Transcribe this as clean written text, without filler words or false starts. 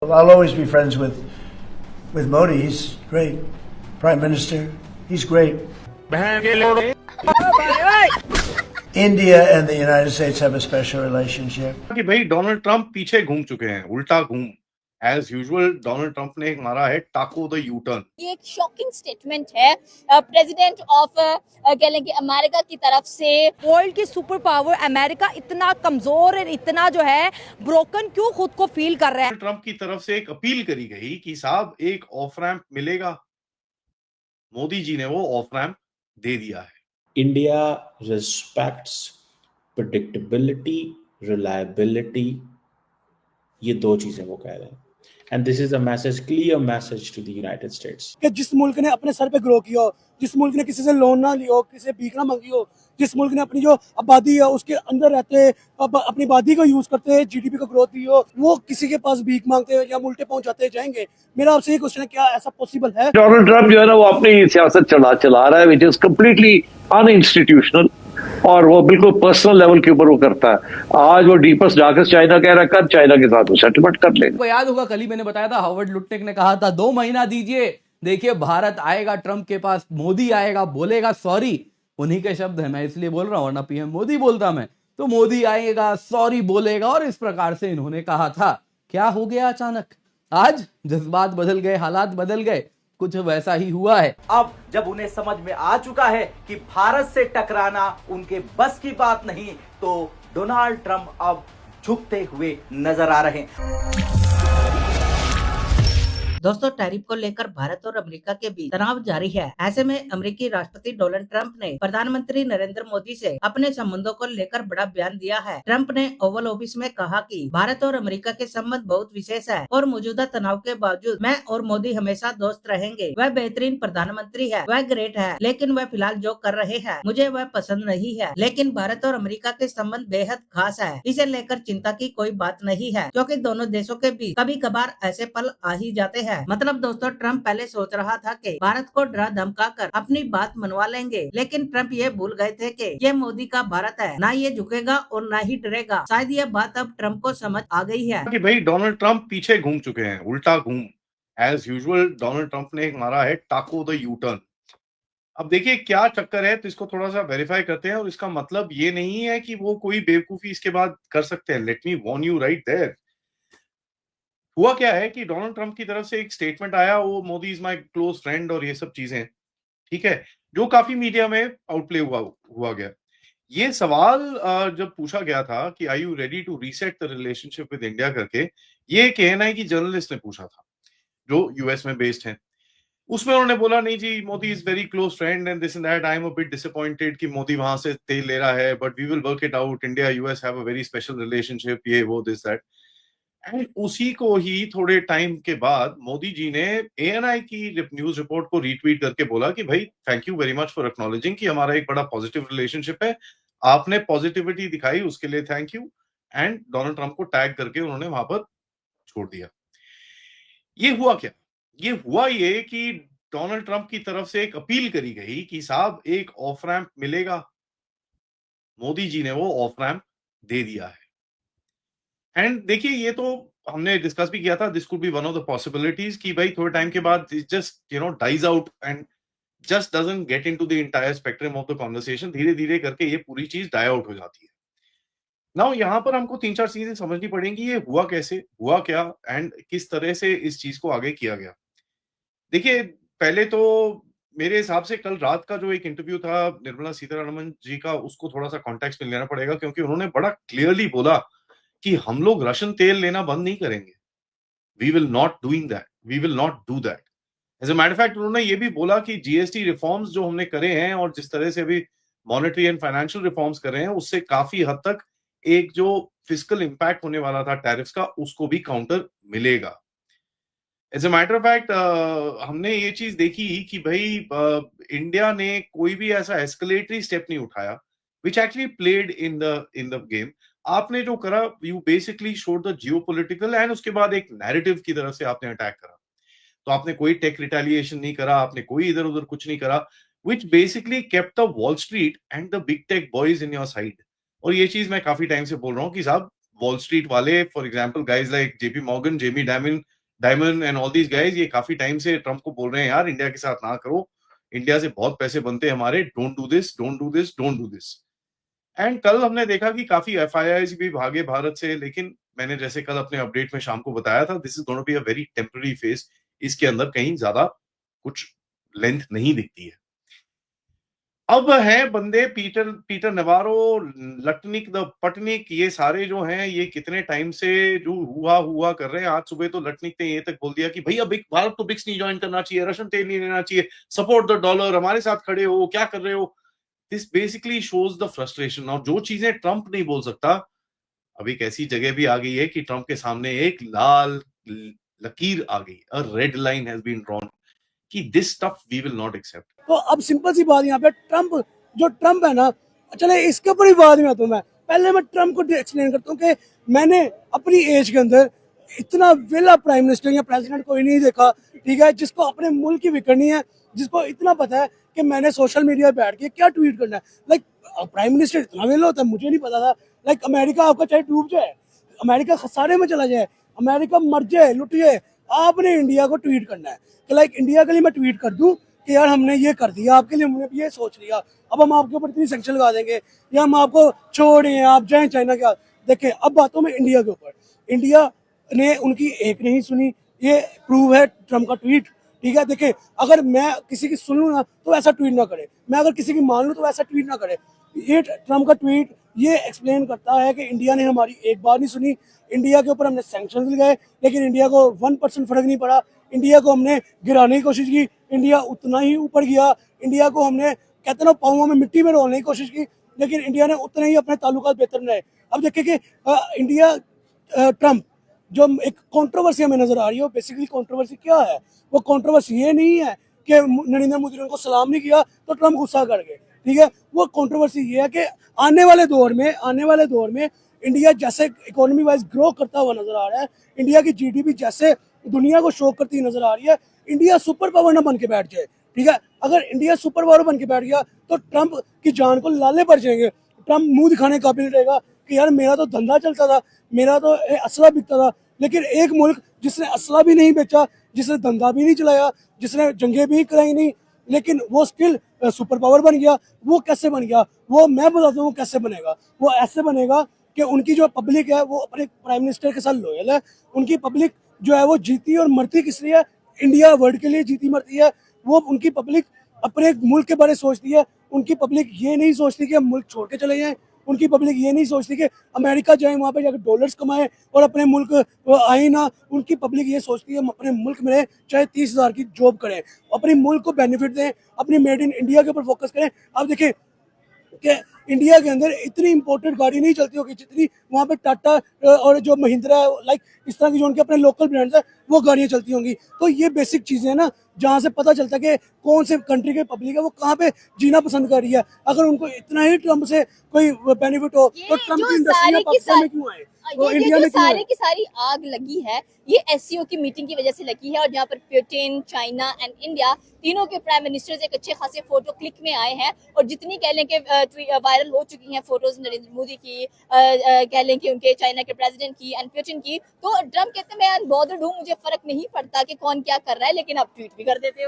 I'll always be friends with Modi. He's great. Prime Minister. He's great. India and the United States have a special relationship. कि भाई Donald Trump पीछे घूम चुके हैं, उल्टा घूम एज यूजुअल डोनाल्ड ट्रंप ने एक मारा है टाको द यू टर्न। ये एक शॉकिंग स्टेटमेंट है प्रेसिडेंट ऑफ कह लेंगे अमेरिका की तरफ से। वर्ल्ड की सुपर पावर अमेरिका इतना कमजोर और इतना जो है ब्रोकन क्यों खुद को फील कर रहा है। ट्रंप की तरफ से एक अपील करी गई कि साहब एक ऑफ रैंप मिलेगा, मोदी जी ने वो ऑफ रैंप दे दिया है। इंडिया रिस्पेक्ट्स प्रेडिक्टेबिलिटी, रिलायबिलिटी, ये दो चीजें वो कह रहे हैं। And this is a message, clear message to the United States. कि जिस मुल्क ने अपने सर पे ग्रो किया हो, जिस मुल्क ने किसी से लोन ना लिया हो, किसी से भीख ना मांगी हो, जिस मुल्क ने अपनी जो आबादी है उसके अंदर रहते अपनी आबादी को यूज करते हैं, जीडीपी को ग्रोथ दी हो, वो किसी के पास भीख मांगते हैं या उल्टे पहुंचाते जाएंगे। मेरा आपसे ये क्वेश्चन है, क्या ऐसा पॉसिबल है? डोनाल्ड ट्रंप जो है ना वो अपनी सियासत चला रहा है, विच इज कम्प्लीटली अनइंस्टीट्यूशनल, और वो बिल्कुल पर्सनल लेवल के ऊपर वो करता है। आज वो डीपेस्ट डार्केस्ट चाइना कह रहा है, कल चाइना के साथ वो सेटलमेंट कर लेगा। आपको याद होगा कल ही मैंने बताया था, हार्वर्ड लुट्टेक ने कहा था 2 महीना दीजिए, देखिए भारत आएगा ट्रंप के पास, मोदी आएगा, बोलेगा सॉरी। उन्हीं के शब्द है, मैं इसलिए बोल रहा हूं, वरना पीएम मोदी बोलता मैं तो मोदी आएगा, सॉरी बोलेगा, और इस प्रकार से इन्होंने कहा था। क्या हो गया अचानक? आज जज्बात बदल गए, हालात बदल गए, कुछ वैसा ही हुआ है। अब जब उन्हें समझ में आ चुका है कि भारत से टकराना उनके बस की बात नहीं, तो डोनाल्ड ट्रंप अब झुकते हुए नजर आ रहे हैं। दोस्तों, टैरिफ को लेकर भारत और अमेरिका के बीच तनाव जारी है। ऐसे में अमेरिकी राष्ट्रपति डोनाल्ड ट्रंप ने प्रधानमंत्री नरेंद्र मोदी से अपने संबंधों को लेकर बड़ा बयान दिया है। ट्रंप ने ओवल ऑफिस में कहा कि भारत और अमेरिका के संबंध बहुत विशेष है और मौजूदा तनाव के बावजूद मैं और मोदी हमेशा दोस्त रहेंगे। वह बेहतरीन प्रधानमंत्री है, वह ग्रेट है, लेकिन वह फिलहाल जो कर रहे हैं मुझे वह पसंद नहीं है। लेकिन भारत और अमेरिका के संबंध बेहद खास है, इसे लेकर चिंता की कोई बात नहीं है, क्योंकि दोनों देशों के बीच कभी कभार ऐसे पल आ ही जाते हैं। मतलब दोस्तों, ट्रंप पहले सोच रहा था कि भारत को डरा धमका कर अपनी बात मनवा लेंगे, लेकिन ट्रंप ये भूल गए थे कि ये मोदी का भारत है, ना ये झुकेगा और ना ही डरेगा। शायद ये बात अब ट्रंप को समझ आ गई है कि भाई डोनाल्ड ट्रंप पीछे घूम चुके हैं, उल्टा घूम एज यूजुअल डोनाल्ड ट्रंप ने एक मारा है टाको द यू टर्न। अब देखिए क्या चक्कर है, तो इसको थोड़ा सा वेरीफाई करते हैं। और इसका मतलब ये नहीं है कि वो कोई बेवकूफी इसके बाद कर सकते हैं। Let me warn you right there. हुआ क्या है कि डोनाल्ड ट्रंप की तरफ से एक स्टेटमेंट आया, वो Modi is my close friend और ये सब चीजें, ठीक है, जो काफी मीडिया में आउटप्ले हुआ गया। ये सवाल जब पूछा गया था कि are you ready to reset the relationship with India करके, ये KNI की जर्नलिस्ट ने पूछा था जो यूएस में बेस्ड है। उसमें उन्होंने बोला नहीं जी, Modi is very close friend and this and that, I am a bit disappointed कि मोदी वहां से तेल ले रहा है, but we will work it out, India US have a very special relationship, ये वो दिस दैट। एंड उसी को ही थोड़े टाइम के बाद मोदी जी ने ANI की न्यूज रिपोर्ट को रीट्वीट करके बोला कि भाई thank you very much for acknowledging कि हमारा एक बड़ा पॉजिटिव रिलेशनशिप है, आपने पॉजिटिविटी दिखाई उसके लिए thank you. And Donald Trump को टैग करके उन्होंने वहां पर छोड़ दिया। ये हुआ क्या? ये हुआ ये कि डोनाल्ड ट्रंप की तरफ से एक अपील करी गई कि साहब एक ऑफ रैंप मिलेगा, मोदी जी ने वो ऑफ रैंप दे दिया है। एंड देखिए ये तो हमने डिस्कस भी किया था, this could be one of the possibilities कि भाई थोड़े टाइम के बाद just dies out and just doesn't get into the entire spectrum of the conversation. धीरे धीरे करके ये पूरी चीज डाई आउट हो जाती है। नाउ यहाँ पर हमको 3-4 चीजें समझनी पड़ेंगी, ये हुआ कैसे, हुआ क्या एंड किस तरह से इस चीज को आगे किया गया। देखिए पहले तो मेरे हिसाब से कल रात का जो एक इंटरव्यू था निर्मला सीतारमण जी का, उसको थोड़ा सा कॉन्टेक्स्ट में लेना पड़ेगा, क्योंकि उन्होंने बड़ा क्लियरली बोला कि हम लोग रशियन तेल लेना बंद नहीं करेंगे। We will not doing that, we will not do that. As a matter of fact उन्होंने ये भी बोला कि जीएसटी रिफॉर्म्स जो हमने करे हैं और जिस तरह से अभी मॉनेटरी एंड फाइनेंशियल रिफॉर्म्स कर रहे हैं, उससे काफी हद तक एक जो फिजिकल इंपैक्ट होने वाला था टैरिफ्स का, उसको भी काउंटर मिलेगा। As a matter of fact हमने ये चीज देखी कि भाई इंडिया ने कोई भी ऐसा एस्केलेटरी स्टेप नहीं उठाया which actually played in the game. आपने जो करा, you basically showed the geopolitical and उसके बाद एक नैरेटिव की तरफ से आपने अटैक करा। तो आपने कोई टेक रिटेलिएशन नहीं करा, आपने कोई इधर उधर कुछ नहीं करा, which basically kept the wall street and the big tech boys in your side. और ये चीज मैं काफी टाइम से बोल रहा हूँ कि साहब वॉल स्ट्रीट वाले, for example guys like JP Morgan, Jamie diamond and all these guys, ये काफी टाइम से ट्रम्प को बोल रहे हैं यार इंडिया के साथ ना करो, इंडिया से बहुत पैसे बनते हैं हमारे, don't do this, don't do this, don't do this. And कल हमने देखा कि काफी एफआईआईज भी भागे भारत से, लेकिन मैंने जैसे कल अपने अपडेट में शाम को बताया था, this is going to be a very temporary phase, इसके अंदर कहीं ज्यादा कुछ लेंथ नहीं दिखती है। अब है बंदे पीटर नवारो, लटनिक द पटनिक, ये सारे जो हैं ये कितने टाइम से जो हुआ कर रहे हैं। आज सुबह तो लटनिक ने ये तक बोल दिया कि भैया भारत को ब्रिक्स नहीं ज्वाइन करना चाहिए, रशियन तेल नहीं लेना चाहिए, सपोर्ट द डॉलर, हमारे साथ खड़े हो, क्या कर रहे हो। This basically shows the frustration. और जो चीजें ट्रम्प नहीं बोल सकता, अब एक ऐसी जगह भी आ गई है कि ट्रम्प के सामने एक लाल लकीर आ गई, a red line has been drawn कि this stuff we will not accept. तो अब सिंपल सी बात यहाँ पे ट्रम्प है ना, चले इसके ऊपर ही बात में आता हूँ। मैं पहले मैं ट्रम्प को एक्सप्लेन करता हूँ कि मैंने अपनी एज के अंदर इतना वेला प्राइम मिनिस्टर या प्रेसिडेंट कोई नहीं देखा, ठीक है, जिसको अपने मुल्क की फिक्र नहीं है, जिसको इतना पता है कि मैंने सोशल मीडिया पे बैठ के क्या ट्वीट करना है। लाइक प्राइम मिनिस्टर इतना वेला होता है, मुझे नहीं पता था। लाइक अमेरिका आपका चाहे डूब जाए, अमेरिका खसारे में चला जाए, अमेरिका मर जाए, लुट जाए, आपने इंडिया को ट्वीट करना है कि लाइक इंडिया के लिए मैं ट्वीट कर दूं कि यार हमने ये कर दिया आपके लिए, हमने ये सोच लिया, अब हम आपके ऊपर इतनी सैंक्शन लगा देंगे या हम आपको छोड़े, आप जाएं चाइना के हाथ। देखिए अब बातों में इंडिया के ऊपर, इंडिया ने उनकी एक नहीं सुनी, ये प्रूव है ट्रम्प का ट्वीट, ठीक है। देखिए अगर मैं किसी की सुन लूँ ना तो ऐसा ट्वीट ना करे, मैं अगर किसी की मान लूँ तो ऐसा ट्वीट ना करे। ये ट्रम्प का ट्वीट ये एक्सप्लेन करता है कि इंडिया ने हमारी एक बात नहीं सुनी, इंडिया के ऊपर हमने सैंक्शन लगाए लेकिन इंडिया को 1% फर्क नहीं पड़ा, इंडिया को हमने गिराने की कोशिश की, इंडिया उतना ही ऊपर गया, इंडिया को हमने कहते ना पाँवों में मिट्टी में रोलने की कोशिश की, लेकिन इंडिया ने उतने ही अपने ताल्लुकात बेहतर बनाए। अब देखिए कि इंडिया ट्रम्प जो एक कंट्रोवर्सी हमें नजर आ रही है, वो बेसिकली कंट्रोवर्सी क्या है? वो कंट्रोवर्सी ये नहीं है कि नरेंद्र मोदी ने उनको सलाम नहीं किया तो ट्रम्प गुस्सा कर गए, ठीक है। वो कंट्रोवर्सी ये है कि आने वाले दौर में इंडिया जैसे इकोनॉमी वाइज ग्रो करता हुआ नजर आ रहा है, इंडिया की जीडीपी जैसे दुनिया को शॉक करती नजर आ रही है, इंडिया सुपर पावर ना बन के बैठ जाए, ठीक है। अगर इंडिया सुपर पावर बन के बैठ गया तो ट्रम्प की जान को लाले पड़ जाएंगे, ट्रम्प मुंह दिखाने काबिल रहेगा कि यार मेरा तो धंधा चलता था, मेरा तो असला बिकता था, लेकिन एक मुल्क जिसने असला भी नहीं बेचा, जिसने धंधा भी नहीं चलाया, जिसने जंगें भी कराई नहीं, लेकिन वो स्टिल सुपर पावर बन गया। वो कैसे बन गया? वो मैं बताता हूँ कैसे बनेगा। वो ऐसे बनेगा कि उनकी जो पब्लिक है वो अपने प्राइम मिनिस्टर के साथ लॉयल है, उनकी पब्लिक जो है वो जीती और मरती किस लिए? इंडिया वर्ल्ड के लिए जीती मरती है। वो उनकी पब्लिक अपने मुल्क के बारे में सोचती है, उनकी पब्लिक ये नहीं सोचती कि हम मुल्क छोड़ के चले जाएं, उनकी पब्लिक ये नहीं सोचती कि अमेरिका जाए वहाँ पे जाकर डॉलर्स कमाएं और अपने मुल्क आए ना। उनकी पब्लिक ये सोचती है हम अपने मुल्क में रहें, चाहे 30,000 की जॉब करें, अपने मुल्क को बेनिफिट दें, अपनी मेड इन इंडिया के ऊपर फोकस करें। अब देखिए कि इंडिया के अंदर इतनी इंपोर्टेड गाड़ी नहीं चलती होगी जितनी वहाँ पे टाटा और जो महिंद्रा है, लाइक इस तरह की जो उनके अपने लोकल ब्रांड्स है वो गाड़ियाँ चलती होंगी। तो ये बेसिक चीज़ें हैं ना, जहाँ से पता चलता है कि कौन से कंट्री के पब्लिक है वो कहाँ पे जीना पसंद कर रही है। अगर उनको इतना ही ट्रम्प से कोई बेनिफिट हो तो ट्रम्प की इंडस्ट्री में पाकिस्तान में क्यों आए? वो इंडिया में क्यों सारी आए? की सारी आग लगी है ये एससीओ की मीटिंग की वजह से लगी है, और जहाँ पर पुतिन, चाइना एंड इंडिया तीनों के प्राइम मिनिस्टर्स एक अच्छे खासे फोटो क्लिक में आए हैं। और जितनी कह लें कि वायरल हो चुकी हैं फोटोज नरेंद्र मोदी की, कह लें कि उनके चाइना के प्रेसिडेंट की एंड पुतिन की, तो ट्रम्प कहते हैं मैं अनबॉदर्ड हूँ, मुझे फर्क नहीं पड़ता कि कौन क्या कर रहा है, लेकिन आप ट्वीट भी कर देते हो।